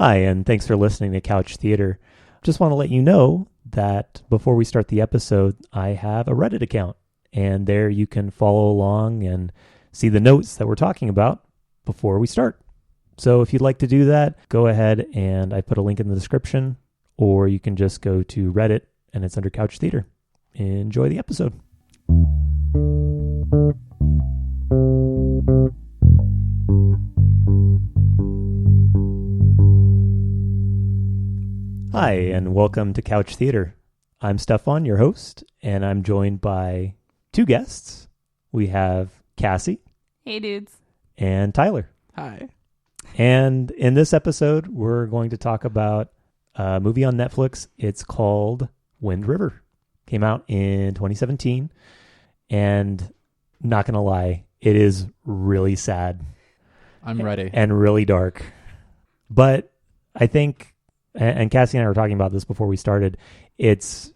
Hi, and thanks for listening to Couch Theater. Just want to let you know that before we start the episode, I have a Reddit account, and there you can follow along and see the notes that we're talking about before we start. So if you'd like to do that, go ahead and I put a link in the description, or you can just go to Reddit and it's under Couch Theater. Enjoy the episode. Hi, and welcome to Couch Theater. I'm Stefan, your host, and I'm joined by two guests. We have Cassi. Hey, dudes. And Tyler. Hi. And in this episode, we're going to talk about a movie on Netflix. It's called Wind River. Came out in 2017. And not going to lie, it is really sad. I'm ready. And really dark. But I think, and Cassie and I were talking about this before we started, it's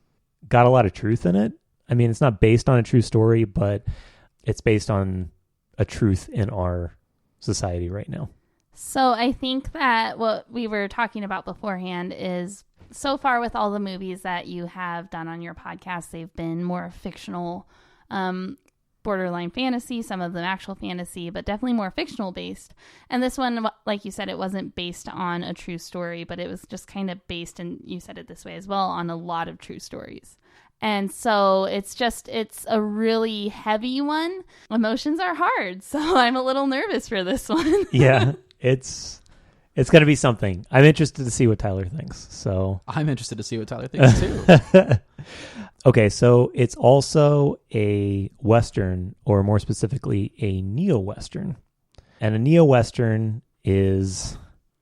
got a lot of truth in it. I mean, it's not based on a true story, but it's based on a truth in our society right now. So I think that what we were talking about beforehand is, so far with all the movies that you have done on your podcast, they've been more fictional, borderline fantasy, some of them actual fantasy, but definitely more fictional based. And this one, like you said, it wasn't based on a true story, but it was just kind of based, and you said it this way as well, on a lot of true stories. And so it's a really heavy one. Emotions are hard, so I'm a little nervous for this one. Yeah, it's going to be something. I'm interested to see what Tyler thinks. So I'm interested to see what Tyler thinks too. Okay, so it's also a Western, or more specifically, a neo-Western. And a neo-Western is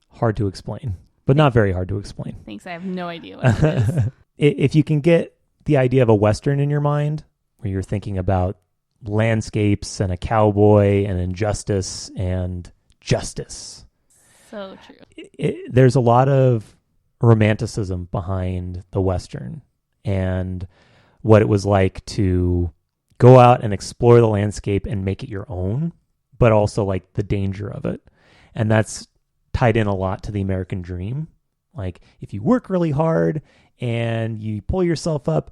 hard to explain, but not very hard to explain. Thanks, I have no idea what it is. If you can get the idea of a Western in your mind, where you're thinking about landscapes and a cowboy and injustice and justice. So true. There's a lot of romanticism behind the Western and what it was like to go out and explore the landscape and make it your own, but also like the danger of it. And that's tied in a lot to the American dream. Like if you work really hard and you pull yourself up,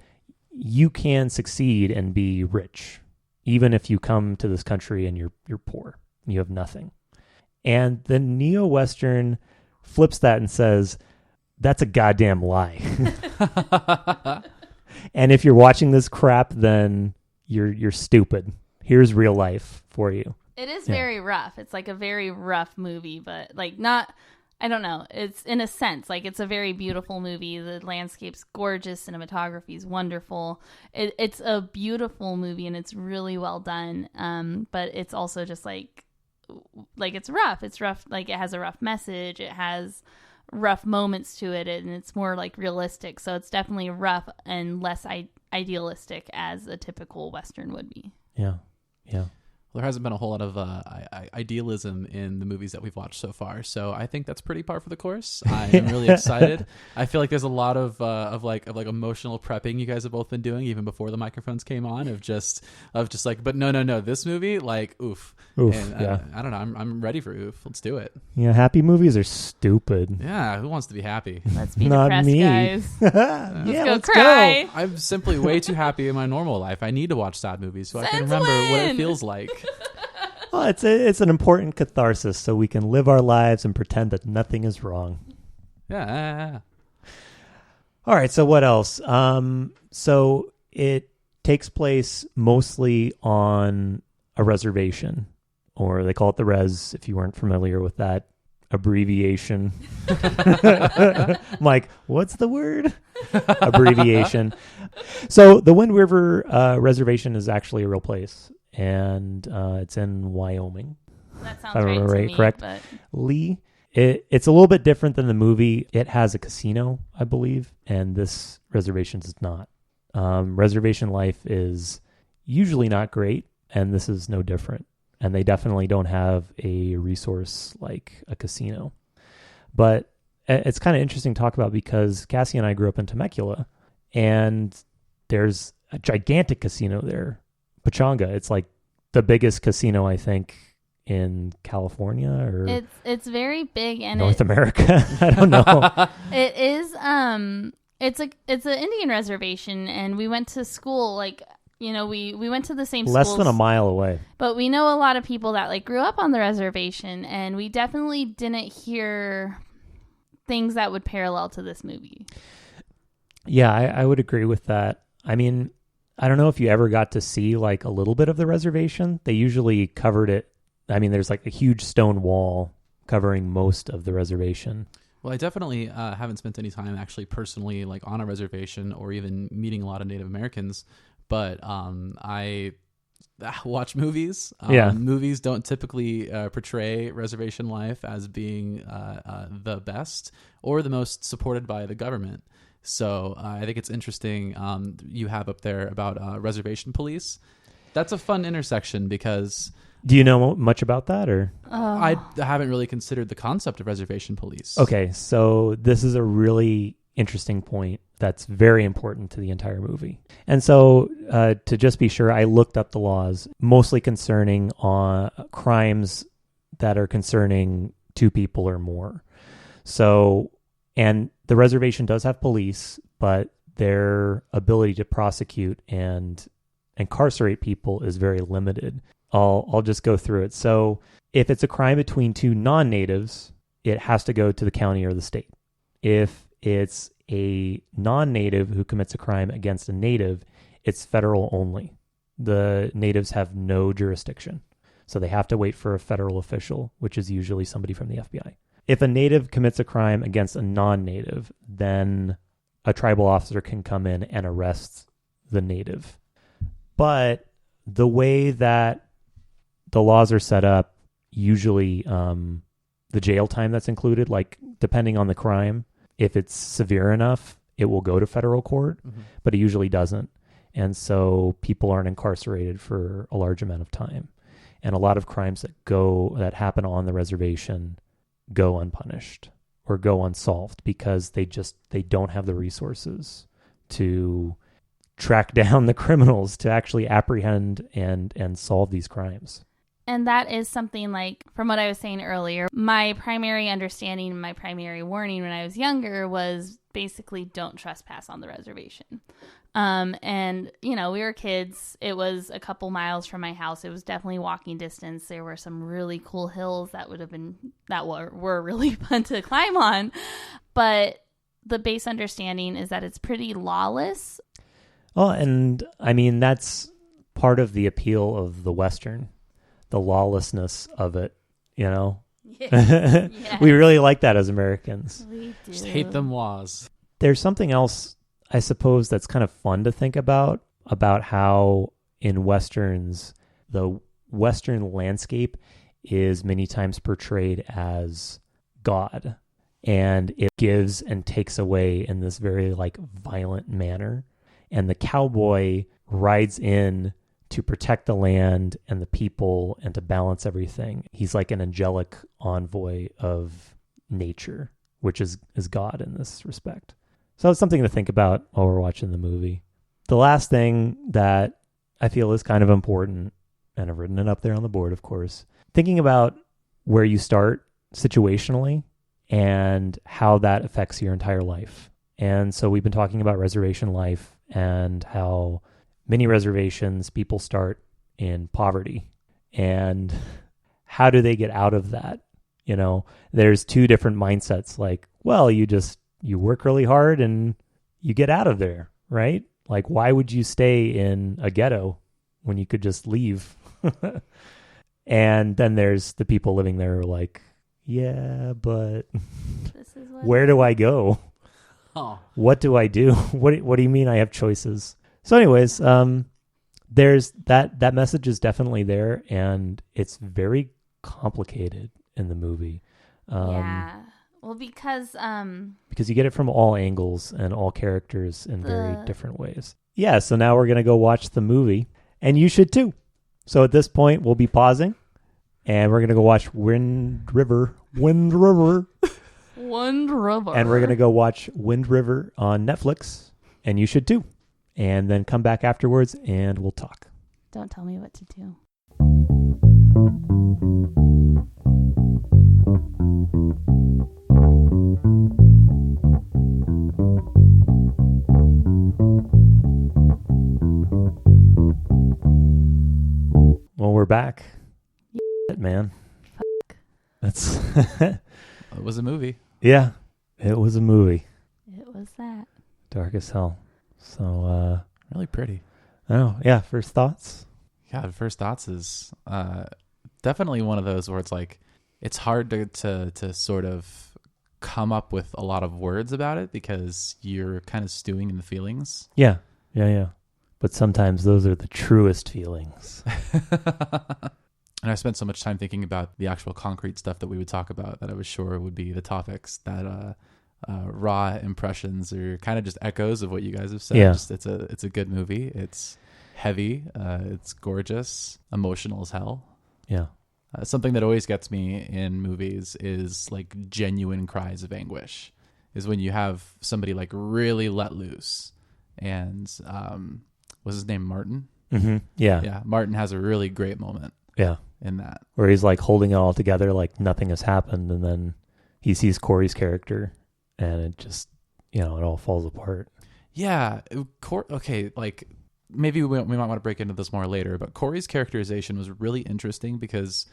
you can succeed and be rich, even if you come to this country and you're poor, you have nothing. And the neo-Western flips that and says, that's a goddamn lie. And if you're watching this crap, then you're stupid. Here's real life for you. It is very rough. It's like a very rough movie, but like not, I don't know. It's in a sense, like it's a very beautiful movie. The landscape's gorgeous. Cinematography is wonderful. It's a beautiful movie and it's really well done. But it's also just like it's rough. It's rough. Like it has a rough message. It has rough moments to it, and it's more like realistic. So it's definitely rough and less idealistic as a typical Western would be. Yeah. Well, there hasn't been a whole lot of idealism in the movies that we've watched so far, so I think that's pretty par for the course. I am really excited. I feel like there's a lot of emotional prepping you guys have both been doing even before the microphones came on of just like, but no, this movie, like oof. And, yeah. I don't know. I'm ready for oof. Let's do it. Yeah, happy movies are stupid. Yeah, who wants to be happy? Let's be Not depressed, me. guys. Let's cry. go. I'm simply way too happy in my normal life. I need to watch sad movies so I can remember what it feels like. Well, it's an important catharsis so we can live our lives and pretend that nothing is wrong. Yeah. All right, so what else? So it takes place mostly on a reservation, or they call it the res, if you weren't familiar with that abbreviation. I'm like, what's the word? Abbreviation. So the Wind River Reservation is actually a real place, and it's in Wyoming. That sounds I don't know, right to right? me, Correct. but Lee. It's a little bit different than the movie. It has a casino, I believe, and this reservation does not. Reservation life is usually not great, and this is no different. And they definitely don't have a resource like a casino. But it's kind of interesting to talk about because Cassie and I grew up in Temecula, and there's a gigantic casino there, Pachanga. It's like the biggest casino, I think, in California or it's very big and North America. I don't know. It is it's an Indian reservation, and we went to school we went to the same Less schools, than a mile away. but we know a lot of people that grew up on the reservation, and we definitely didn't hear things that would parallel to this movie. Yeah, I would agree with that. I mean, I don't know if you ever got to see a little bit of the reservation. They usually covered it. I mean, there's a huge stone wall covering most of the reservation. Well, I definitely haven't spent any time actually personally on a reservation or even meeting a lot of Native Americans, but I watch movies. Movies don't typically portray reservation life as being the best or the most supported by the government. So I think it's interesting you have up there about reservation police. That's a fun intersection because... Do you know much about that, or? I haven't really considered the concept of reservation police. Okay, so this is a really interesting point that's very important to the entire movie. And so to just be sure, I looked up the laws, mostly concerning crimes that are concerning two people or more. So, and the reservation does have police, but their ability to prosecute and incarcerate people is very limited. I'll just go through it. So if it's a crime between two non-natives, it has to go to the county or the state. If it's a non-native who commits a crime against a native, it's federal only. The natives have no jurisdiction. So they have to wait for a federal official, which is usually somebody from the FBI. If a native commits a crime against a non-native, then a tribal officer can come in and arrest the native. But the way that the laws are set up, usually the jail time that's included, depending on the crime, if it's severe enough, it will go to federal court, but it usually doesn't. And so people aren't incarcerated for a large amount of time. And a lot of crimes that happen on the reservation go unpunished or go unsolved because they don't have the resources to track down the criminals to actually apprehend and solve these crimes. And that is something from what I was saying earlier, my primary understanding, my primary warning when I was younger was basically don't trespass on the reservation. And, we were kids. It was a couple miles from my house. It was definitely walking distance. There were some really cool hills that were really fun to climb on. But the base understanding is that it's pretty lawless. Oh, and I mean, that's part of the appeal of the Western. The lawlessness of it, Yeah. We really like that as Americans. We do. Just hate them laws. There's something else, I suppose, that's kind of fun to think about how in Westerns, the Western landscape is many times portrayed as God, and it gives and takes away in this very violent manner. And the cowboy rides in to protect the land and the people and to balance everything. He's like an angelic envoy of nature, which is God in this respect. So it's something to think about while we're watching the movie. The last thing that I feel is kind of important, and I've written it up there on the board, of course, thinking about where you start situationally and how that affects your entire life. And so we've been talking about reservation life and how many reservations, people start in poverty. And how do they get out of that? There's two different mindsets. You work really hard and you get out of there, right? Why would you stay in a ghetto when you could just leave? And then there's the people living there who are yeah, but where do I go? Oh. What do I do? What do you mean I have choices? So anyways, there's that message is definitely there, and it's very complicated in the movie. Yeah. Well, because you get it from all angles and all characters in very different ways. Yeah, so now we're going to go watch the movie, and you should too. So at this point, we'll be pausing, and we're going to go watch Wind River. Wind River. And we're going to go watch Wind River on Netflix, and you should too. And then come back afterwards and we'll talk. Don't tell me what to do. back. Man. Fuck. That's It was a movie. yeah, it was a movie. It was that. Dark as hell. So Really pretty. oh yeah, first thoughts? Yeah, first thoughts is definitely one of those where it's like it's hard to sort of come up with a lot of words about it because you're kind of stewing in the feelings. Yeah. But sometimes those are the truest feelings. And I spent so much time thinking about the actual concrete stuff that we would talk about that I was sure would be the topics that raw impressions are kind of just echoes of what you guys have said. Yeah. Just, it's a good movie. It's heavy. It's gorgeous, emotional as hell. Yeah. Something that always gets me in movies is like genuine cries of anguish is when you have somebody like really let loose. And was his name Martin? Mm-hmm. Yeah. Yeah. Martin has a really great moment Yeah. in that. Where he's like holding it all together like nothing has happened, and then he sees Corey's character and it just, it all falls apart. Yeah. Okay. Like maybe we might want to break into this more later, but Corey's characterization was really interesting because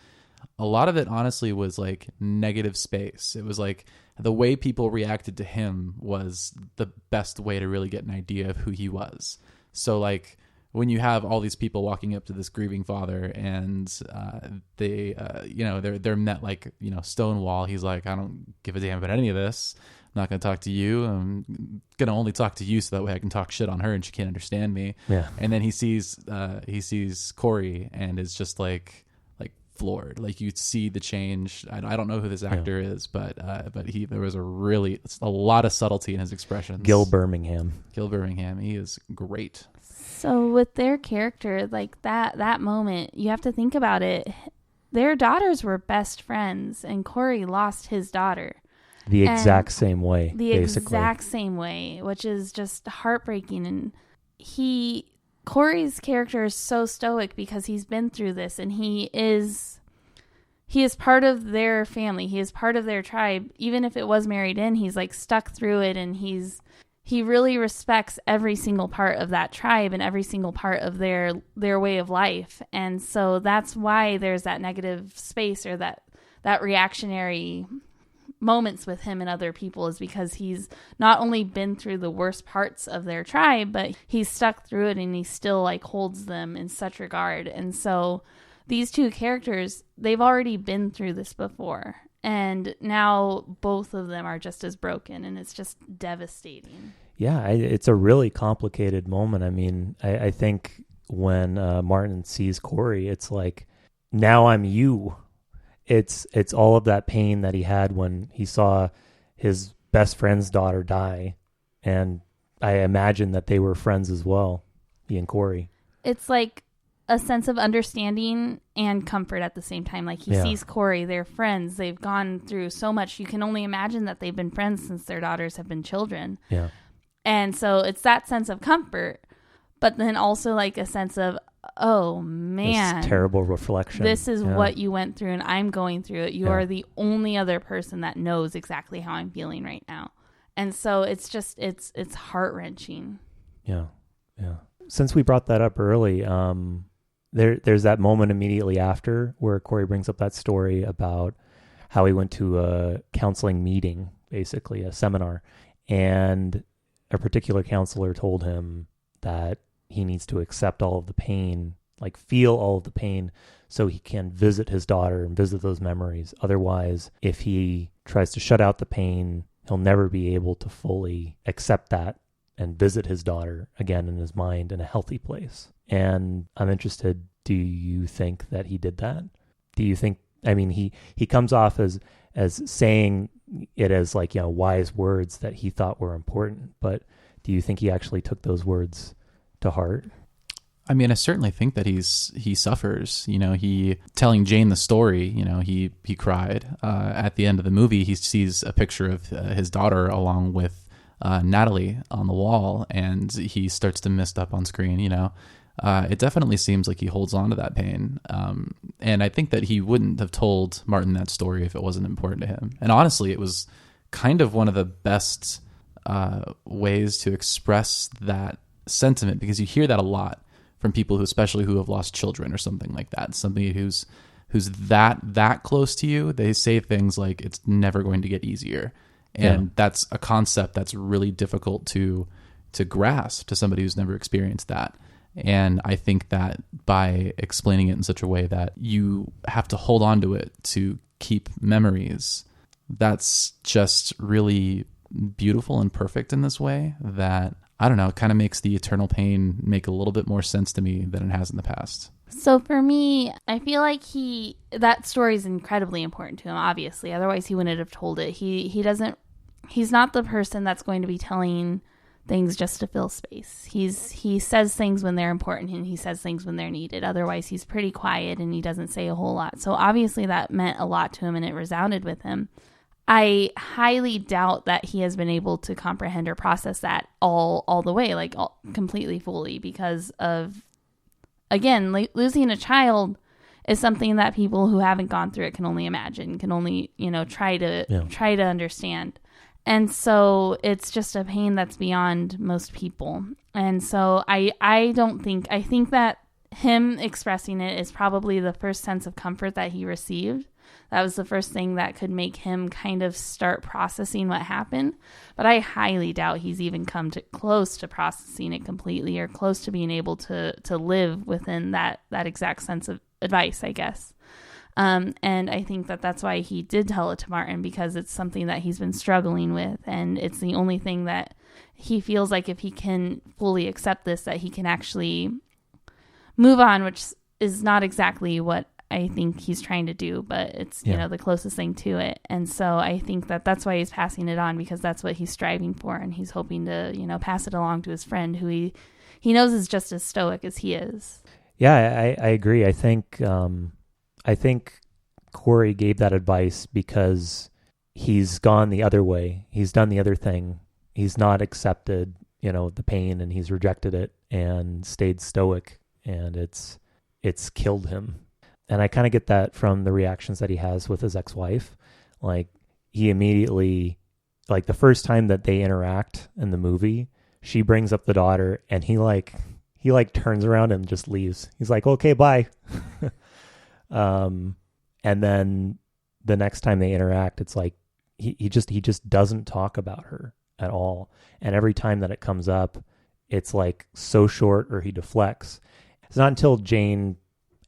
a lot of it honestly was like negative space. It was like the way people reacted to him was the best way to really get an idea of who he was. So like when you have all these people walking up to this grieving father and they're met like, Stonewall, he's like, I don't give a damn about any of this. I'm not going to talk to you. I'm going to only talk to you so that way I can talk shit on her and she can't understand me. Yeah. And then he sees Corey and is just like floored. Like you see the change. I don't know who this actor is, but there was a lot of subtlety in his expressions. Gil Birmingham. He is great. So with their character, like that moment, you have to think about it. Their daughters were best friends, and Corey lost his daughter. The exact same way, The basically. exact same way, which is just heartbreaking. And Corey's character is so stoic because he's been through this, and he is part of their family. He is part of their tribe. Even if it was married in, he's like stuck through it, and he really respects every single part of that tribe and every single part of their way of life. And so that's why there's that negative space or that reactionary moments with him and other people, is because he's not only been through the worst parts of their tribe, but he's stuck through it and he still like holds them in such regard. And so these two characters, they've already been through this before, and now both of them are just as broken, and it's just devastating. Yeah, it's a really complicated moment. I mean, I think when Martin sees Corey, it's like, now I'm you. It's all of that pain that he had when he saw his best friend's daughter die. And I imagine that they were friends as well, he and Corey. It's like a sense of understanding and comfort at the same time. Like he sees Corey, they're friends. They've gone through so much. You can only imagine that they've been friends since their daughters have been children. Yeah. And so it's that sense of comfort, but then also like a sense of, oh man, this terrible reflection. This is what you went through, and I'm going through it. You are the only other person that knows exactly how I'm feeling right now. And so it's just, it's heart-wrenching. Yeah. Yeah. Since we brought that up early, there's that moment immediately after where Corey brings up that story about how he went to a counseling meeting, basically a seminar, and a particular counselor told him that he needs to accept all of the pain, like feel all of the pain, so he can visit his daughter and visit those memories. Otherwise, if he tries to shut out the pain, he'll never be able to fully accept that and visit his daughter again in his mind in a healthy place. And I'm interested, do you think that he did that? Do you think, I mean, he comes off as saying it as like, wise words that he thought were important, but do you think he actually took those words to heart? I mean, I certainly think that he suffers. He telling Jane the story. He cried. At the end of the movie, he sees a picture of his daughter along with Natalie on the wall, and he starts to mist up on screen. It definitely seems like he holds on to that pain, and I think that he wouldn't have told Martin that story if it wasn't important to him. And honestly, it was kind of one of the best ways to express that sentiment, because you hear that a lot from people who, especially who have lost children or something like that. Somebody who's that close to you, they say things like it's never going to get easier. And that's a concept that's really difficult to grasp to somebody who's never experienced that. And I think that by explaining it in such a way that you have to hold on to it to keep memories, that's just really beautiful and perfect in this way that, I don't know, it kind of makes the eternal pain make a little bit more sense to me than it has in the past. So for me, I feel like that story is incredibly important to him, obviously. Otherwise, he wouldn't have told it. He's not the person that's going to be telling things just to fill space. He says things when they're important and he says things when they're needed. Otherwise, he's pretty quiet and he doesn't say a whole lot. So obviously that meant a lot to him and it resounded with him. I highly doubt that he has been able to comprehend or process that all the way, like completely fully, because of, again, losing a child is something that people who haven't gone through it can only imagine, can only, try to understand. And so it's just a pain that's beyond most people. And so I think that him expressing it is probably the first sense of comfort that he received. That was the first thing that could make him kind of start processing what happened. But I highly doubt he's even come close to processing it completely or close to being able to live within that exact sense of advice, I guess. And I think that that's why he did tell it to Martin, because it's something that he's been struggling with. And it's the only thing that he feels like if he can fully accept this, that he can actually move on, which is not exactly what I think he's trying to do, but it's, the closest thing to it. And so I think that that's why he's passing it on, because that's what he's striving for. And he's hoping to, pass it along to his friend who he knows is just as stoic as he is. Yeah, I agree. I think Corey gave that advice because he's gone the other way. He's done the other thing. He's not accepted, the pain, and he's rejected it and stayed stoic, and it's killed him. And I kind of get that from the reactions that he has with his ex-wife. Like, he immediately, like the first time that they interact in the movie, she brings up the daughter and he turns around and just leaves. He's like, okay, bye. And then the next time they interact, it's like he just doesn't talk about her at all. And every time that it comes up, it's like so short, or he deflects. It's not until Jane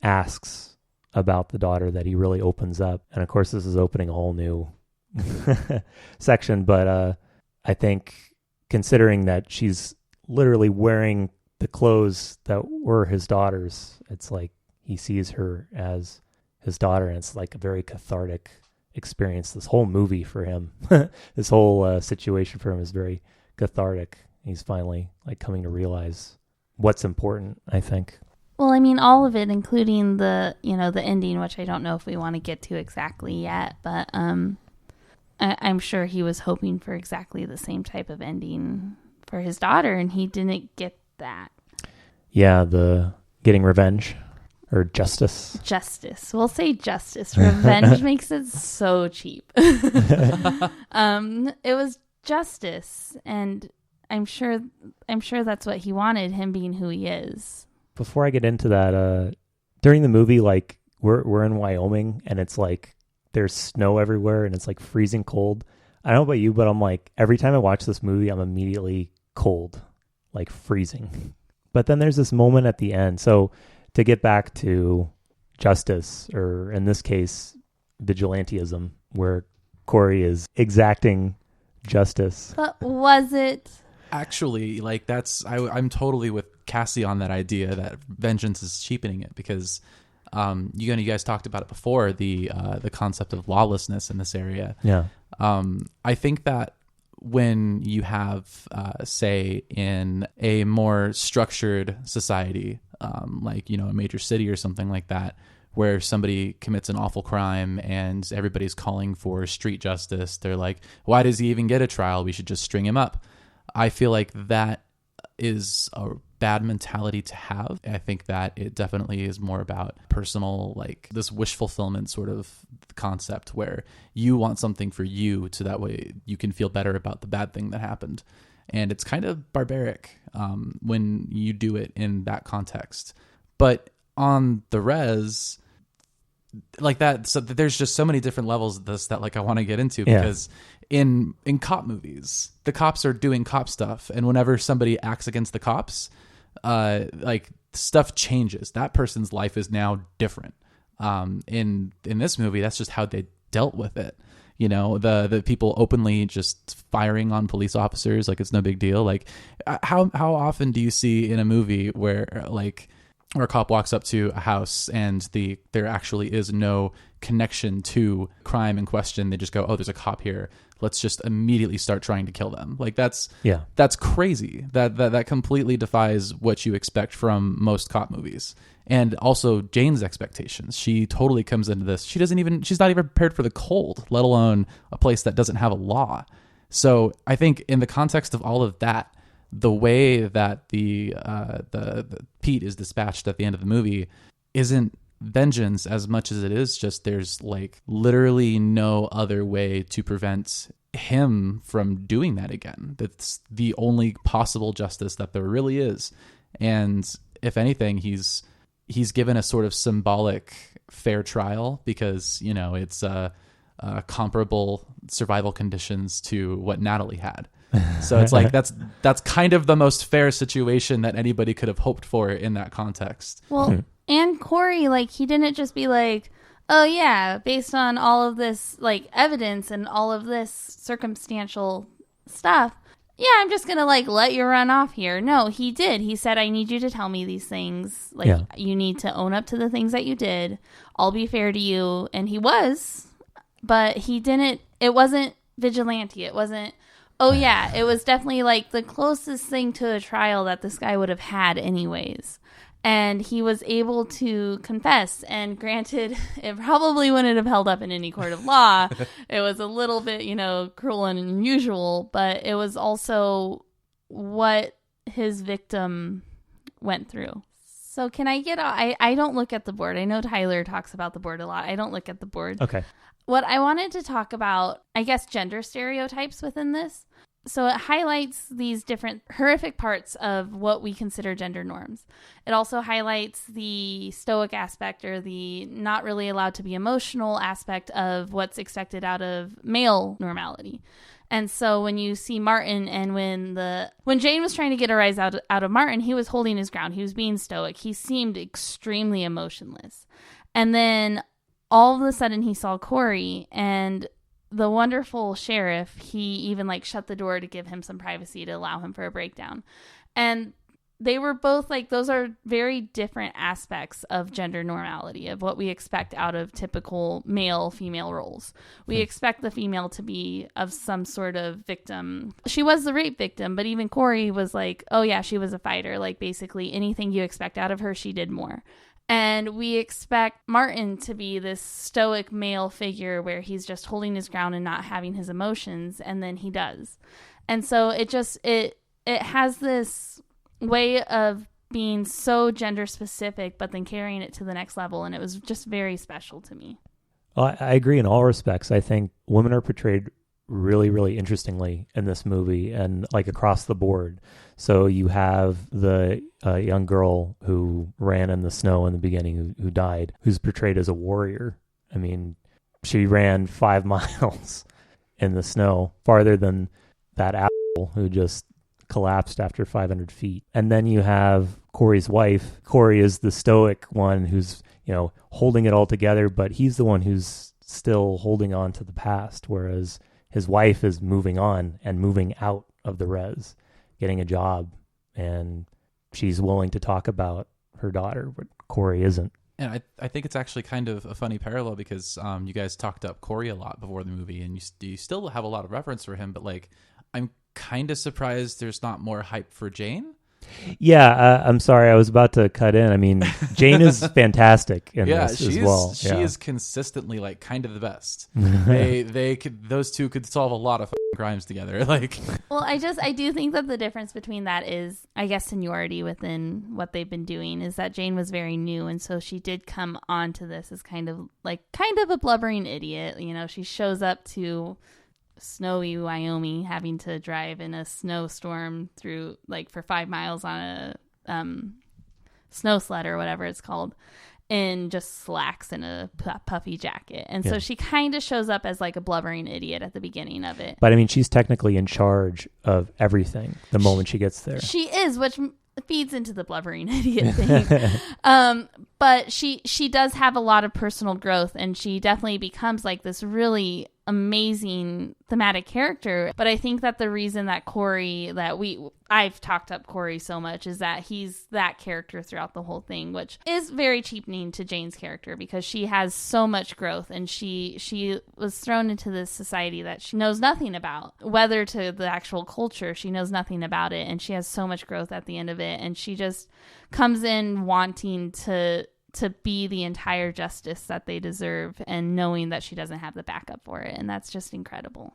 asks about the daughter that he really opens up. And of course, this is opening a whole new section. But I think, considering that she's literally wearing the clothes that were his daughter's, it's like he sees her as his daughter, and it's like a very cathartic experience. This whole movie for him, this whole situation for him is very cathartic. He's finally like coming to realize what's important, I think. Well, I mean, all of it, including the ending, which I don't know if we want to get to exactly yet, but I'm sure he was hoping for exactly the same type of ending for his daughter, and he didn't get that. Yeah, the getting revenge. Or justice. Justice. We'll say justice. Revenge makes it so cheap. It was justice, and I'm sure that's what he wanted, him being who he is. Before I get into that, during the movie, like we're in Wyoming, and it's like there's snow everywhere, and it's like freezing cold. I don't know about you, but I'm like, every time I watch this movie, I'm immediately cold, like freezing. But then there's this moment at the end. So to get back to justice, or in this case, vigilantism, where Corey is exacting justice. But was it? Actually, like I'm totally with Cassi on that idea that vengeance is cheapening it, because you guys talked about it before, the concept of lawlessness in this area. Yeah. I think that when you have, say, in a more structured society, like, a major city or something like that, where somebody commits an awful crime and everybody's calling for street justice, they're like, why does he even get a trial? We should just string him up. I feel like that is a bad mentality to have. I think that it definitely is more about personal, like this wish fulfillment sort of concept, where you want something for you, so that way you can feel better about the bad thing that happened. And it's kind of barbaric when you do it in that context. But on the res, like that, so there's just so many different levels of this that like I want to get into, because in cop movies, the cops are doing cop stuff, and whenever somebody acts against the cops, like stuff changes. That person's life is now different. In this movie, that's just how they dealt with it. You know, the people openly just firing on police officers like it's no big deal. Like how often do you see in a movie where a cop walks up to a house and there actually is no connection to crime in question? They just go, oh, there's a cop here, let's just immediately start trying to kill them. Like that's crazy. That completely defies what you expect from most cop movies. And also Jane's expectations. She totally comes into this. She's not even prepared for the cold, let alone a place that doesn't have a law. So I think in the context of all of that, the way that the Pete is dispatched at the end of the movie isn't vengeance as much as it is just there's like literally no other way to prevent him from doing that again. That's the only possible justice that there really is. And if anything, he's given a sort of symbolic fair trial because, you know, it's comparable survival conditions to what Natalie had. So it's like that's kind of the most fair situation that anybody could have hoped for in that context. Well, and Corey, like, he didn't just be like, oh yeah, based on all of this like evidence and all of this circumstantial stuff, yeah, I'm just gonna like let you run off here. No, he did. He said, I need you to tell me these things. Like, you need to own up to the things that you did. I'll be fair to you. And he was, but he didn't. It wasn't vigilante. It wasn't. Oh yeah, it was definitely like the closest thing to a trial that this guy would have had anyways. And he was able to confess, and granted, it probably wouldn't have held up in any court of law. It was a little bit, you know, cruel and unusual, but it was also what his victim went through. So can I get, I don't look at the board. I know Tyler talks about the board a lot. I don't look at the board. Okay. What I wanted to talk about, I guess, gender stereotypes within this. So it highlights these different horrific parts of what we consider gender norms. It also highlights the stoic aspect, or the not really allowed to be emotional aspect of what's expected out of male normality. And so when you see Martin, and when Jane was trying to get a rise out of Martin, he was holding his ground. He was being stoic. He seemed extremely emotionless. And then all of a sudden he saw Corey, and the wonderful sheriff, he even like shut the door to give him some privacy to allow him for a breakdown. And they were both like, those are very different aspects of gender normality, of what we expect out of typical male-female roles. We expect the female to be of some sort of victim. She was the rape victim, but even Corey was like, oh yeah, she was a fighter. Like basically anything you expect out of her, she did more. And we expect Martin to be this stoic male figure where he's just holding his ground and not having his emotions, and then he does. And so it has this way of being so gender specific, but then carrying it to the next level, and it was just very special to me. Well, I agree in all respects. I think women are portrayed really, really interestingly in this movie, and like across the board. So you have the young girl who ran in the snow in the beginning, who died, who's portrayed as a warrior. I mean, she ran 5 miles in the snow, farther than that asshole who just collapsed after 500 feet. And then you have Corey's wife. Corey is the stoic one who's, you know, holding it all together, but he's the one who's still holding on to the past, whereas his wife is moving on and moving out of the res, getting a job, and she's willing to talk about her daughter, but Corey isn't. And I think it's actually kind of a funny parallel because you guys talked up Corey a lot before the movie, and you still have a lot of reference for him, but like I'm kind of surprised there's not more hype for Jane. Yeah, I'm sorry, I was about to cut in. I mean, Jane is fantastic in this as well. She is consistently like kind of the best. Those two could solve a lot of crimes together. Like, well, I do think that the difference between that is, I guess, seniority within what they've been doing is that Jane was very new, and so she did come onto this as kind of a blubbering idiot. You know, she shows up to snowy Wyoming, having to drive in a snowstorm through like for 5 miles on a snow sled or whatever it's called, in just slacks and a puffy jacket. And so she kind of shows up as like a blubbering idiot at the beginning of it. But I mean, she's technically in charge of everything the moment she gets there. She is, which feeds into the blubbering idiot thing. But she does have a lot of personal growth, and she definitely becomes like this really amazing thematic character. But I think that the reason that I've talked up Corey so much is that he's that character throughout the whole thing, which is very cheapening to Jane's character, because she has so much growth, and she was thrown into this society that she knows nothing about, whether to the actual culture, she knows nothing about it, and she has so much growth at the end of it, and she just comes in wanting to be the entire justice that they deserve, and knowing that she doesn't have the backup for it. And that's just incredible.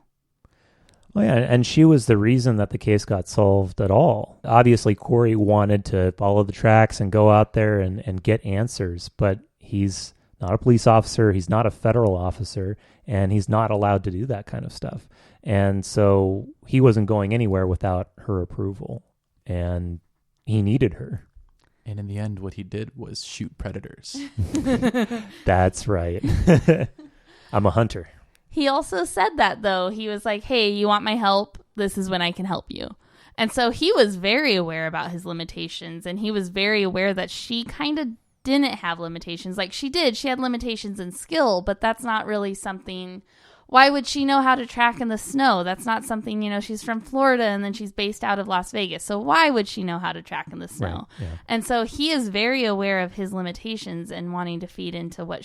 Oh, yeah, and she was the reason that the case got solved at all. Obviously, Corey wanted to follow the tracks and go out there and get answers, but he's not a police officer, he's not a federal officer, and he's not allowed to do that kind of stuff. And so he wasn't going anywhere without her approval, and he needed her. And in the end, what he did was shoot predators. That's right. I'm a hunter. He also said that, though. He was like, hey, you want my help? This is when I can help you. And so he was very aware about his limitations, and he was very aware that she kind of didn't have limitations. Like, she did. She had limitations in skill, but that's not really something... Why would she know how to track in the snow? That's not something, she's from Florida and then she's based out of Las Vegas. So why would she know how to track in the snow? Right, yeah. And so he is very aware of his limitations and wanting to feed into what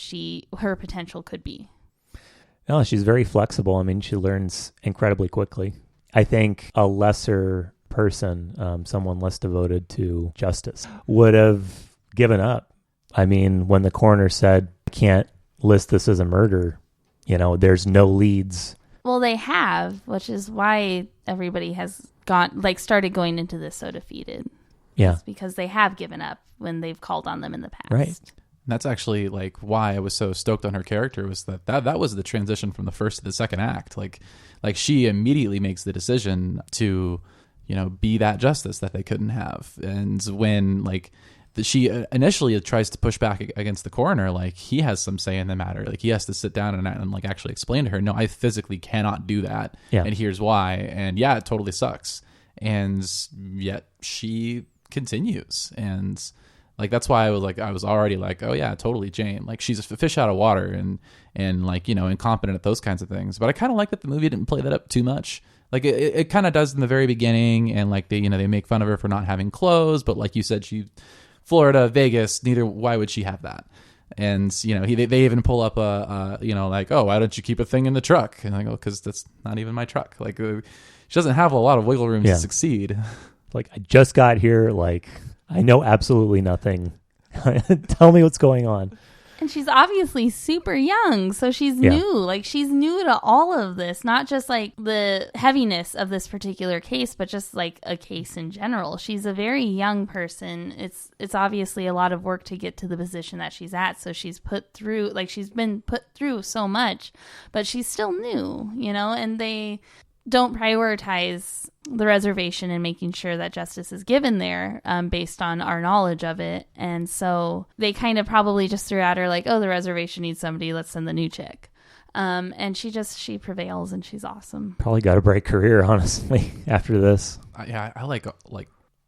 her potential could be. No, she's very flexible. I mean, she learns incredibly quickly. I think a lesser person, someone less devoted to justice, would have given up. I mean, when the coroner said, I can't list this as a murder, there's no leads. Well, they have, which is why everybody has started going into this so defeated. Yeah. It's because they have given up when they've called on them in the past. Right. And that's actually like why I was so stoked on her character, was that was the transition from the first to the second act. Like she immediately makes the decision to, be that justice that they couldn't have. And when she initially tries to push back against the coroner, like he has some say in the matter. Like he has to sit down and like actually explain to her, no, I physically cannot do that. Yeah. And here's why. And yeah, it totally sucks. And yet she continues. And like, that's why I was already like, oh yeah, totally Jane. Like she's a fish out of water and like, incompetent at those kinds of things. But I kind of like that the movie didn't play that up too much. Like it kind of does in the very beginning. And like they they make fun of her for not having clothes, but like you said, Florida, Vegas, why would she have that? And, they even pull up like, oh, why don't you keep a thing in the truck? And I go, because that's not even my truck. Like, she doesn't have a lot of wiggle room to succeed. Like, I just got here. Like, I know absolutely nothing. Tell me what's going on. And she's obviously super young, so she's new. Like, she's new to all of this, not just like the heaviness of this particular case, but just like a case in general. She's a very young person. It's obviously a lot of work to get to the position that she's at. So she's been put through so much, but she's still new, and they don't prioritize the reservation and making sure that justice is given there based on our knowledge of it. And so they kind of probably just threw at her like, oh, the reservation needs somebody, let's send the new chick. And she prevails, and she's awesome. Probably got a bright career, honestly, after this. I like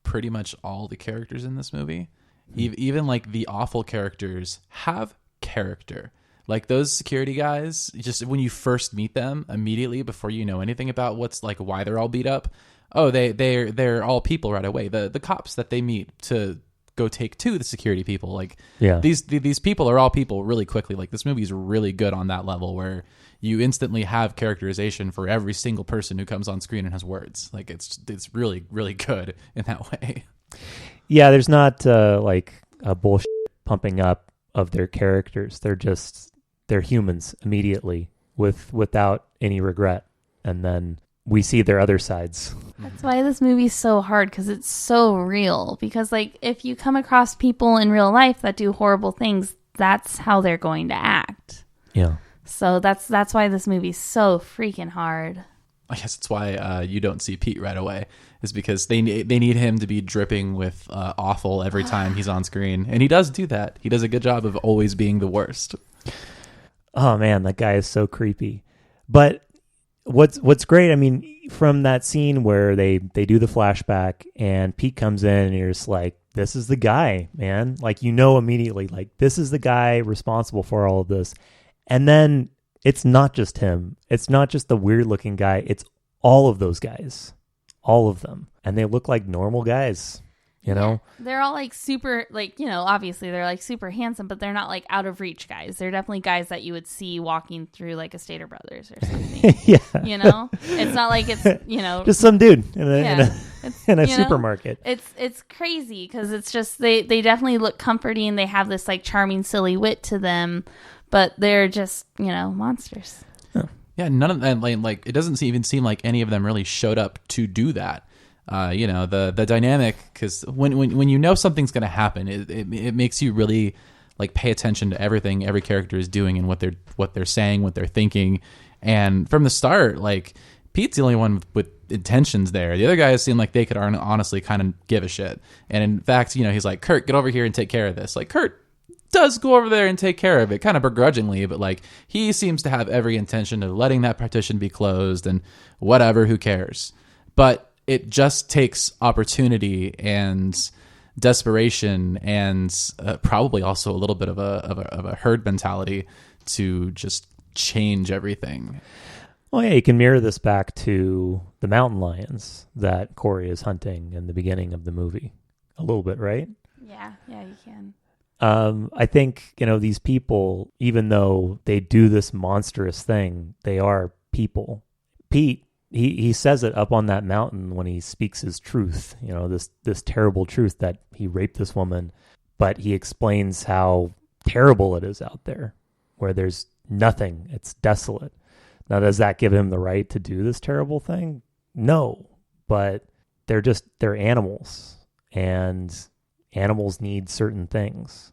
pretty much all the characters in this movie. Even like the awful characters have character. Like those security guys, just when you first meet them, immediately before you know anything about why they're all beat up, oh, they're all people right away. The cops that they meet to go take to the security people, these people are all people really quickly. Like this movie is really good on that level where you instantly have characterization for every single person who comes on screen and has words. Like it's really, really good in that way. Yeah, there's not like a bullshit pumping up of their characters. They're humans immediately without any regret. And then we see their other sides. That's why this movie's so hard, because it's so real. Because like if you come across people in real life that do horrible things, that's how they're going to act. Yeah. So that's why this movie's so freaking hard. I guess it's why you don't see Pete right away, is because they need him to be dripping with awful every time he's on screen. And he does do that. He does a good job of always being the worst. Oh man, that guy is so creepy. But what's great, I mean, from that scene where they do the flashback and Pete comes in and you're just like, this is the guy, man. Like, you know immediately, like, this is the guy responsible for all of this. And then it's not just him. It's not just the weird looking guy. It's all of those guys. All of them. And they look like normal guys, you know? They're all like super, like, you know, obviously they're like super handsome, but they're not like out of reach guys. They're definitely guys that you would see walking through like a Stater Brothers or something. Yeah. You know? It's not like it's, you know. Just some dude in a you supermarket. Know? It's crazy because it's just, they definitely look comforting. They have this like charming, silly wit to them, but they're just, you know, monsters. Yeah, none of them, like it doesn't even seem like any of them really showed up to do that. You know, the dynamic, because when you know something's going to happen, it makes you really like pay attention to everything every character is doing and what they're saying, what they're thinking. And from the start, like, Pete's the only one with intentions there. The other guys seem like they could honestly kind of give a shit. And in fact, you know, he's like, Kurt, get over here and take care of this. Like, Kurt does go over there and take care of it, kind of begrudgingly, but like, he seems to have every intention of letting that partition be closed and whatever, who cares. But it just takes opportunity and desperation and probably also a little bit of a herd mentality to just change everything. Well, yeah, you can mirror this back to the mountain lions that Corey is hunting in the beginning of the movie a little bit, right? Yeah, you can. I think, you know, these people, even though they do this monstrous thing, they are people. Pete, he says it up on that mountain when he speaks his truth, you know, this terrible truth that he raped this woman, but he explains how terrible it is out there, where there's nothing, it's desolate. Now, does that give him the right to do this terrible thing? No, but they're animals, and animals need certain things.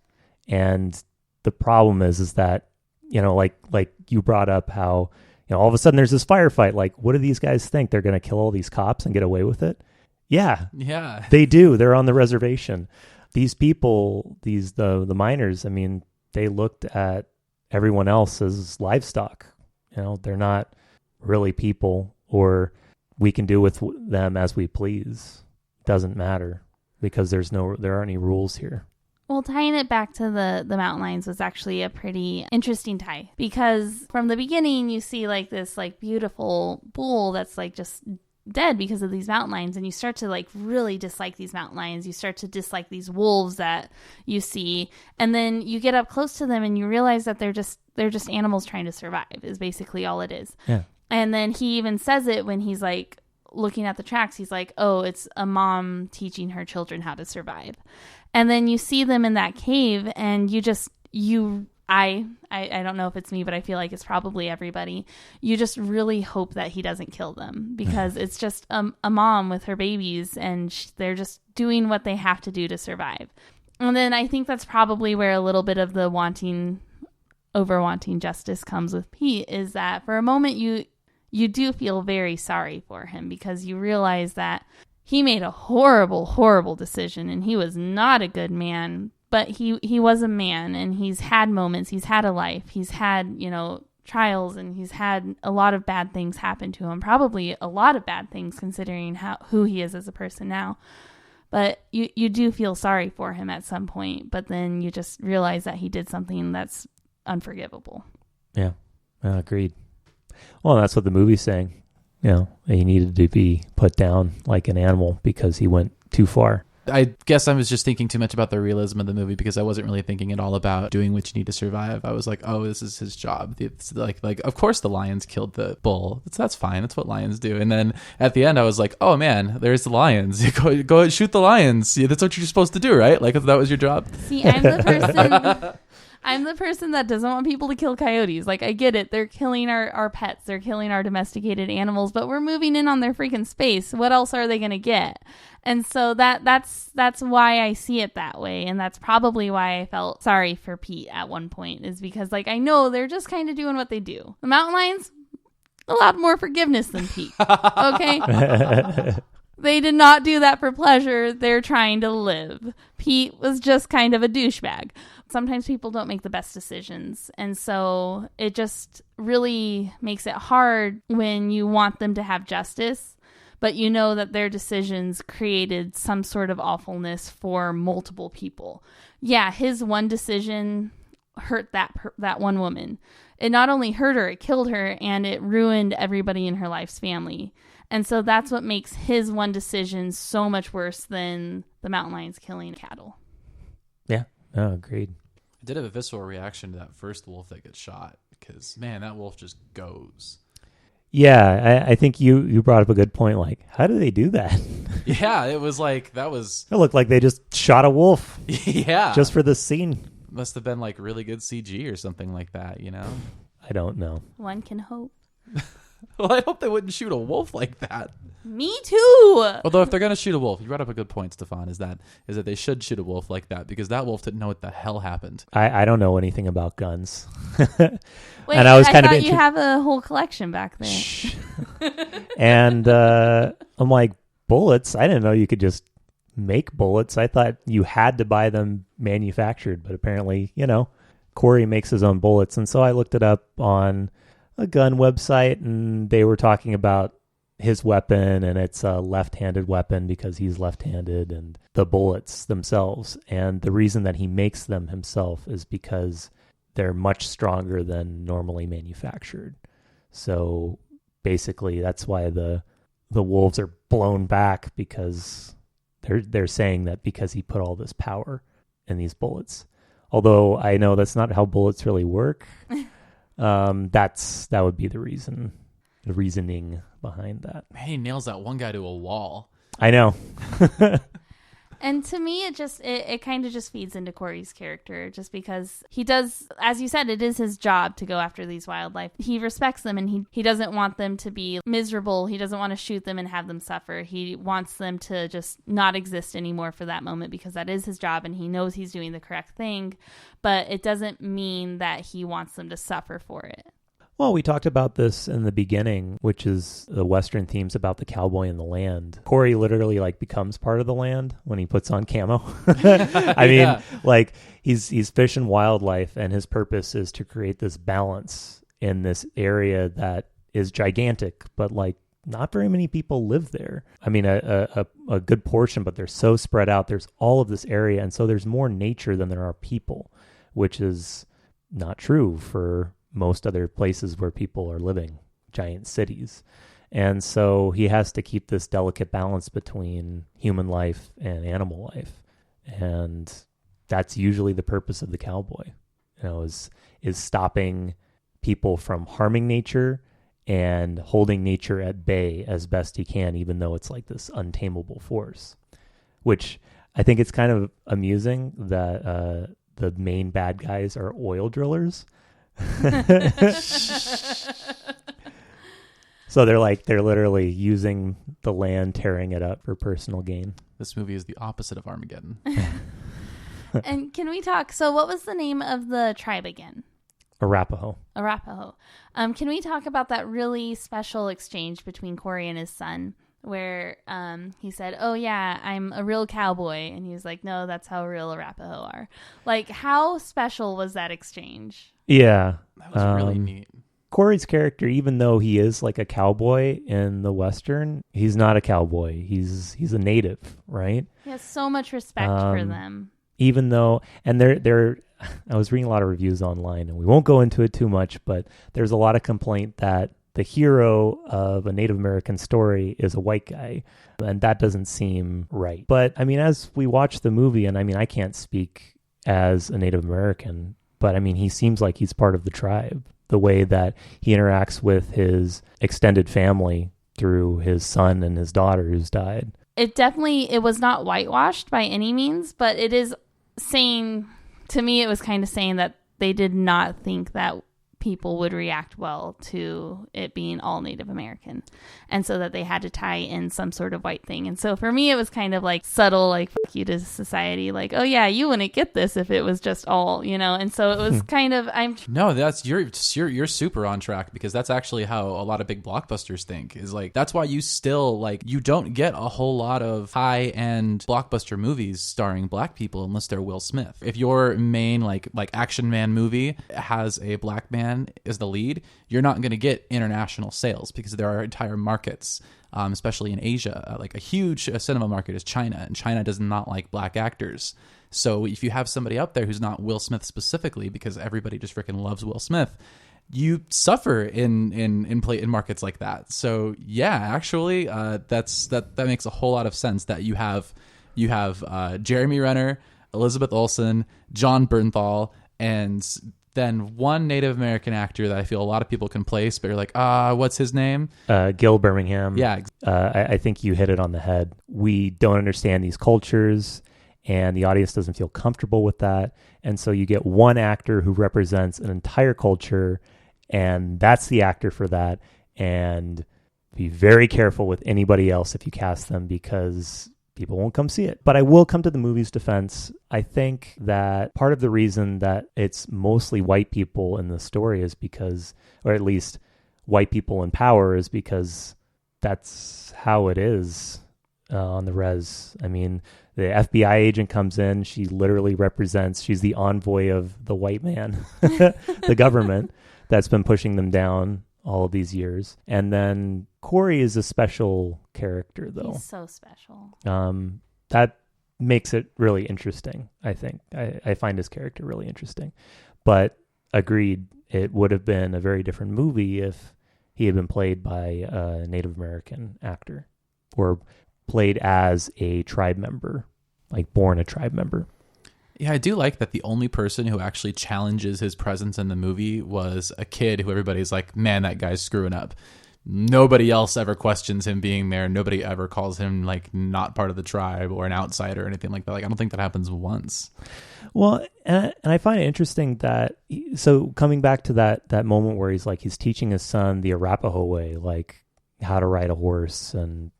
And the problem is that, you know, like you brought up how, you know, all of a sudden there's this firefight. Like, what do these guys think? They're going to kill all these cops and get away with it? Yeah, they do. They're on the reservation. These people, the miners, I mean, they looked at everyone else as livestock. You know, they're not really people, or we can do with them as we please. Doesn't matter, because there aren't any rules here. Well, tying it back to the mountain lions was actually a pretty interesting tie, because from the beginning you see like this like beautiful bull that's like just dead because of these mountain lions, and you start to like really dislike these mountain lions. You start to dislike these wolves that you see, and then you get up close to them and you realize that they're just animals trying to survive is basically all it is. Yeah. And then he even says it when he's like looking at the tracks. He's like, oh, it's a mom teaching her children how to survive. And then you see them in that cave, and I don't know if it's me, but I feel like it's probably everybody. You just really hope that he doesn't kill them, because it's just a mom with her babies, and they're just doing what they have to do to survive. And then I think that's probably where a little bit of the wanting justice comes with Pete, is that for a moment you do feel very sorry for him, because you realize that he made a horrible, horrible decision, and he was not a good man, but he was a man, and he's had moments, he's had a life, he's had, you know, trials, and he's had a lot of bad things happen to him, probably a lot of bad things considering who he is as a person now. But you do feel sorry for him at some point, but then you just realize that he did something that's unforgivable. Yeah, agreed. Well, that's what the movie's saying. You know, he needed to be put down like an animal because he went too far. I guess I was just thinking too much about the realism of the movie, because I wasn't really thinking at all about doing what you need to survive. I was like, oh, this is his job. It's like of course the lions killed the bull. That's fine. That's what lions do. And then at the end, I was like, oh man, there's the lions. Go shoot the lions. Yeah, that's what you're supposed to do, right? Like, that was your job. See, I'm the person that doesn't want people to kill coyotes. Like, I get it. They're killing our pets. They're killing our domesticated animals, but we're moving in on their freaking space. What else are they going to get? And so that's why I see it that way. And that's probably why I felt sorry for Pete at one point, is because, like, I know they're just kind of doing what they do. The mountain lions, a lot more forgiveness than Pete. Okay? They did not do that for pleasure. They're trying to live. Pete was just kind of a douchebag. Sometimes people don't make the best decisions. And so it just really makes it hard when you want them to have justice, but you know that their decisions created some sort of awfulness for multiple people. Yeah, his one decision hurt that one woman. It not only hurt her, it killed her, and it ruined everybody in her life's family. And so that's what makes his one decision so much worse than the mountain lions killing cattle. Yeah, no, agreed. I did have a visceral reaction to that first wolf that gets shot because, man, that wolf just goes. Yeah, I think you brought up a good point. Like, how do they do that? Yeah, it was like, that was... It looked like they just shot a wolf. Yeah. Just for this scene. Must have been like really good CG or something like that, you know? I don't know. One can hope. Well, I hope they wouldn't shoot a wolf like that. Me too. Although if they're going to shoot a wolf, you brought up a good point, Stefan, is that they should shoot a wolf like that because that wolf didn't know what the hell happened. I don't know anything about guns. Wait, and I was kind of thought you have a whole collection back there. And I'm like, bullets? I didn't know you could just make bullets. I thought you had to buy them manufactured, but apparently, Corey makes his own bullets. And so I looked it up on a gun website, and they were talking about his weapon, and it's a left-handed weapon because he's left-handed, and the bullets themselves. And the reason that he makes them himself is because they're much stronger than normally manufactured. So basically, that's why the wolves are blown back, because they're saying that because he put all this power in these bullets. Although I know that's not how bullets really work. That would be the reasoning behind that. Man, he nails that one guy to a wall. I know. And to me, it kind of just feeds into Corey's character, just because he does, as you said, it is his job to go after these wildlife. He respects them, and he doesn't want them to be miserable. He doesn't want to shoot them and have them suffer. He wants them to just not exist anymore for that moment, because that is his job, and he knows he's doing the correct thing. But it doesn't mean that he wants them to suffer for it. Well, we talked about this in the beginning, which is the Western themes about the cowboy and the land. Corey literally becomes part of the land when he puts on camo. I mean, he's fishing wildlife, and his purpose is to create this balance in this area that is gigantic, but not very many people live there. I mean, a good portion, but they're so spread out. There's all of this area, and so there's more nature than there are people, which is not true for most other places where people are living, giant cities. And so he has to keep this delicate balance between human life and animal life. And that's usually the purpose of the cowboy, is stopping people from harming nature and holding nature at bay as best he can, even though it's like this untamable force. Which I think it's kind of amusing that the main bad guys are oil drillers. So they're literally using the land, tearing it up for personal gain. This movie is the opposite of Armageddon. And can we talk? So what was the name of the tribe again? Arapaho. Can we talk about that really special exchange between Corey and his son, where he said, "Oh yeah, I'm a real cowboy," and he was like, "No, that's how real Arapaho are." How special was that exchange? Yeah, that was really neat. Corey's character, even though he is like a cowboy in the Western, he's not a cowboy. He's a native, right? He has so much respect for them. Even though, and they're I was reading a lot of reviews online, and we won't go into it too much, but there's a lot of complaint that the hero of a Native American story is a white guy, and that doesn't seem right. But I mean, as we watch the movie, and I mean, I can't speak as a Native American, but I mean, he seems like he's part of the tribe. The way that he interacts with his extended family through his son and his daughter who's died. It was not whitewashed by any means, but it is saying, to me, it was kind of saying that they did not think that people would react well to it being all Native American, and so that they had to tie in some sort of white thing. And so for me, it was kind of like subtle, like fuck you to society, like, oh yeah, you wouldn't get this if it was just all, and so it was kind of No, that's you're super on track, because that's actually how a lot of big blockbusters think, is like that's why you still like you don't get a whole lot of high-end blockbuster movies starring black people unless they're Will Smith. If your main like action man movie has a black man as the lead, you're not going to get international sales, because there are entire markets, especially in Asia, like a huge cinema market is China, and China does not like black actors. So if you have somebody up there who's not Will Smith specifically, because everybody just freaking loves Will Smith, you suffer in markets like that. So yeah, actually, that makes a whole lot of sense that you have Jeremy Renner, Elizabeth Olsen, John Bernthal, and then one Native American actor that I feel a lot of people can place, but you're like, what's his name? Gil Birmingham. Yeah. I think you hit it on the head. We don't understand these cultures, and the audience doesn't feel comfortable with that. And so you get one actor who represents an entire culture, and that's the actor for that. And be very careful with anybody else if you cast them, because people won't come see it. But I will come to the movie's defense. I think that part of the reason that it's mostly white people in the story is because, or at least white people in power, is because that's how it is on the res. I mean, the FBI agent comes in. She literally represents, she's the envoy of the white man, the government that's been pushing them down all of these years. And then Corey is a special character, though. He's so special. That makes it really interesting, I think. I find his character really interesting. But agreed, it would have been a very different movie if he had been played by a Native American actor, or played as a tribe member, like born a tribe member. Yeah, I do like that the only person who actually challenges his presence in the movie was a kid who everybody's like, man, that guy's screwing up. Nobody else ever questions him being there. Nobody ever calls him like not part of the tribe or an outsider or anything like that. Like, I don't think that happens once. Well, and I find it interesting that, so coming back to that moment where he's teaching his son the Arapaho way, like how to ride a horse and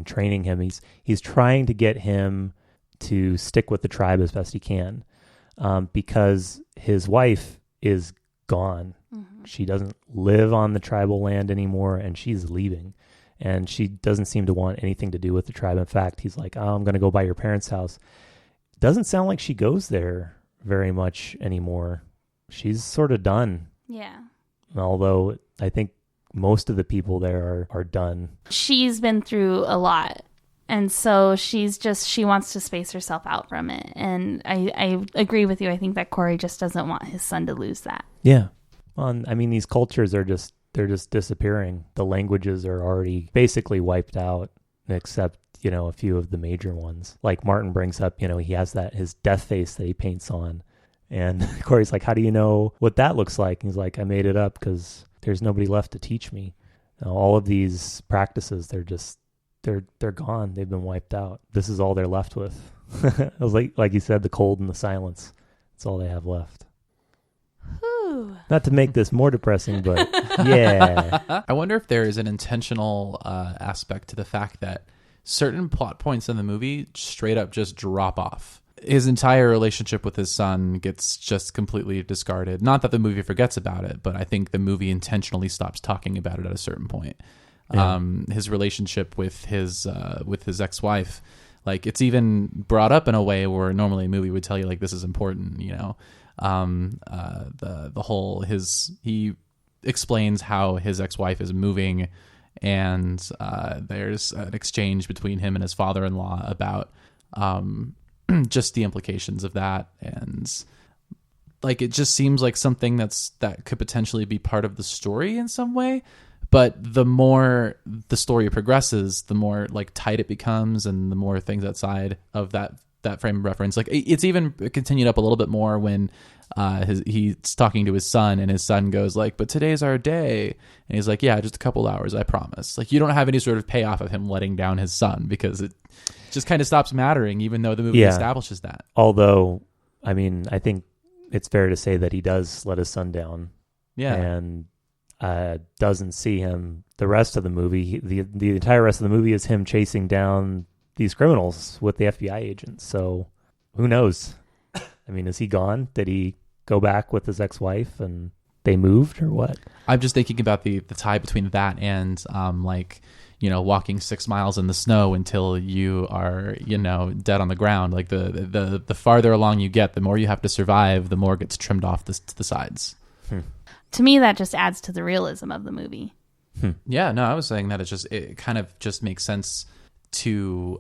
training him. He's trying to get him to stick with the tribe as best he can, because his wife is gone. Mm-hmm. She doesn't live on the tribal land anymore, and she's leaving, and she doesn't seem to want anything to do with the tribe. In fact, he's like, oh, I'm going to go by your parents' house. Doesn't sound like she goes there very much anymore. She's sort of done. Yeah. Although I think most of the people there are done. She's been through a lot. And so she wants to space herself out from it. And I agree with you. I think that Corey just doesn't want his son to lose that. Yeah. Well, I mean, these cultures they're just disappearing. The languages are already basically wiped out, except, a few of the major ones. Like Martin brings up, he has his death face that he paints on. And Corey's like, how do you know what that looks like? And he's like, I made it up because there's nobody left to teach me. All of these practices, they're gone. They've been wiped out. This is all they're left with. It was like you said, the cold and the silence. That's all they have left. Whew. Not to make this more depressing, but yeah. I wonder if there is an intentional aspect to the fact that certain plot points in the movie straight up just drop off. His entire relationship with his son gets just completely discarded. Not that the movie forgets about it, but I think the movie intentionally stops talking about it at a certain point. Yeah. His relationship with his ex-wife, like, it's even brought up in a way where normally a movie would tell you like this is important, he explains how his ex-wife is moving, and there's an exchange between him and his father-in-law about just the implications of that, and like it just seems like something that could potentially be part of the story in some way. But the more the story progresses, the more like tight it becomes, and the more things outside of that frame of reference. Like it's even continued up a little bit more when he's talking to his son, and his son goes like, "But today's our day," and he's like, "Yeah, just a couple hours, I promise." Like you don't have any sort of payoff of him letting down his son, because it just kind of stops mattering, even though the movie establishes that. Although, I mean, I think it's fair to say that he does let his son down Yeah. And doesn't see him the rest of the movie. The entire rest of the movie is him chasing down these criminals with the FBI agents. So who knows? I mean, is he gone? Did he go back with his ex-wife and they moved, or what? I'm just thinking about the tie between that and like, you know, walking 6 miles in the snow until you are, you know, dead on the ground. Like the farther along you get, the more you have to survive, the more gets trimmed off to the sides. To me, that just adds to the realism of the movie. Yeah, no, I was saying that it kind of just makes sense to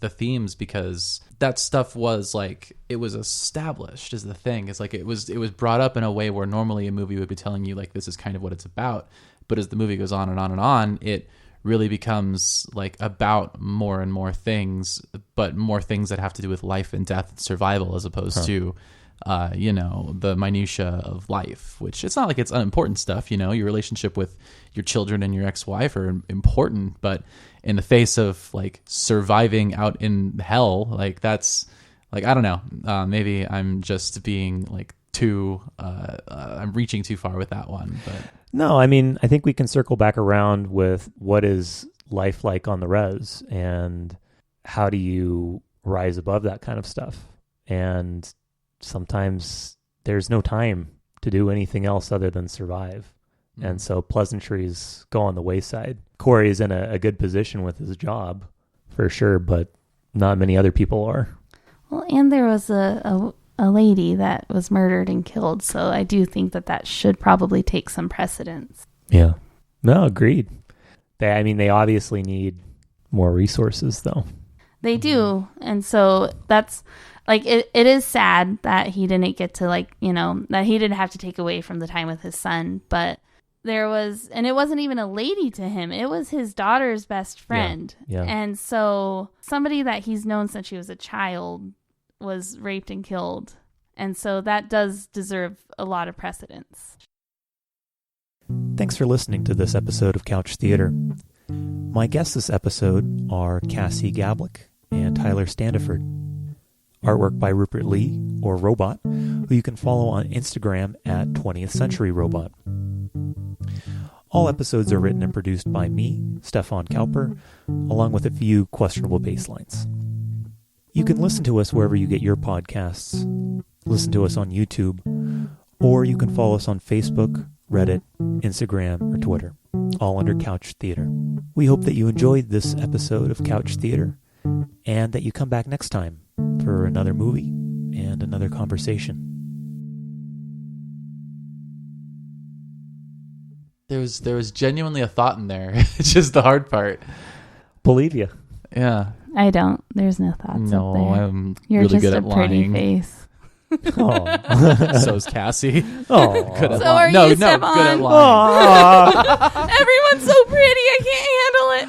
the themes, because that stuff was like, it was established is the thing. It's like it was brought up in a way where normally a movie would be telling you like, this is kind of what it's about. But as the movie goes on and on and on, it really becomes like about more and more things, but more things that have to do with life and death and survival, as opposed to you know, the minutia of life, which it's not like it's unimportant stuff. You know, your relationship with your children and your ex-wife are important, but in the face of like surviving out in hell, like that's like, I don't know, maybe I'm just being like too I'm reaching too far with that one. But no, I mean, I think we can circle back around with what is life like on the res, and how do you rise above that kind of stuff. And sometimes there's no time to do anything else other than survive. And so pleasantries go on the wayside. Corey is in a good position with his job, for sure, but not many other people are. Well, and there was a lady that was murdered and killed, so I do think that should probably take some precedence. Yeah. No, agreed. They obviously need more resources, though. They do, and so that's... Like, it is sad that he didn't get to, like, you know, that he didn't have to take away from the time with his son. But there was, and it wasn't even a lady to him. It was his daughter's best friend. Yeah. And so somebody that he's known since she was a child was raped and killed. And so that does deserve a lot of precedence. Thanks for listening to this episode of Couch Theater. My guests this episode are Cassi Gablick and Tyler Standifird. Artwork by Rupert Lee, or Robot, who you can follow on Instagram at 20th Century Robot. All episodes are written and produced by me, Stefan Cowper, along with a few questionable baselines. You can listen to us wherever you get your podcasts, listen to us on YouTube, or you can follow us on Facebook, Reddit, Instagram, or Twitter, all under Couch Theater. We hope that you enjoyed this episode of Couch Theater, and that you come back next time for another movie and another conversation. there was genuinely a thought in there. It's just the hard part. Believe you. Yeah. I don't. There's no thoughts up there. I'm You're really just good a at pretty lying. face. Oh. So is Cassie. Oh. Good at So lying. are No, you, good at Stefan? lying. Everyone's so pretty. I can't handle it.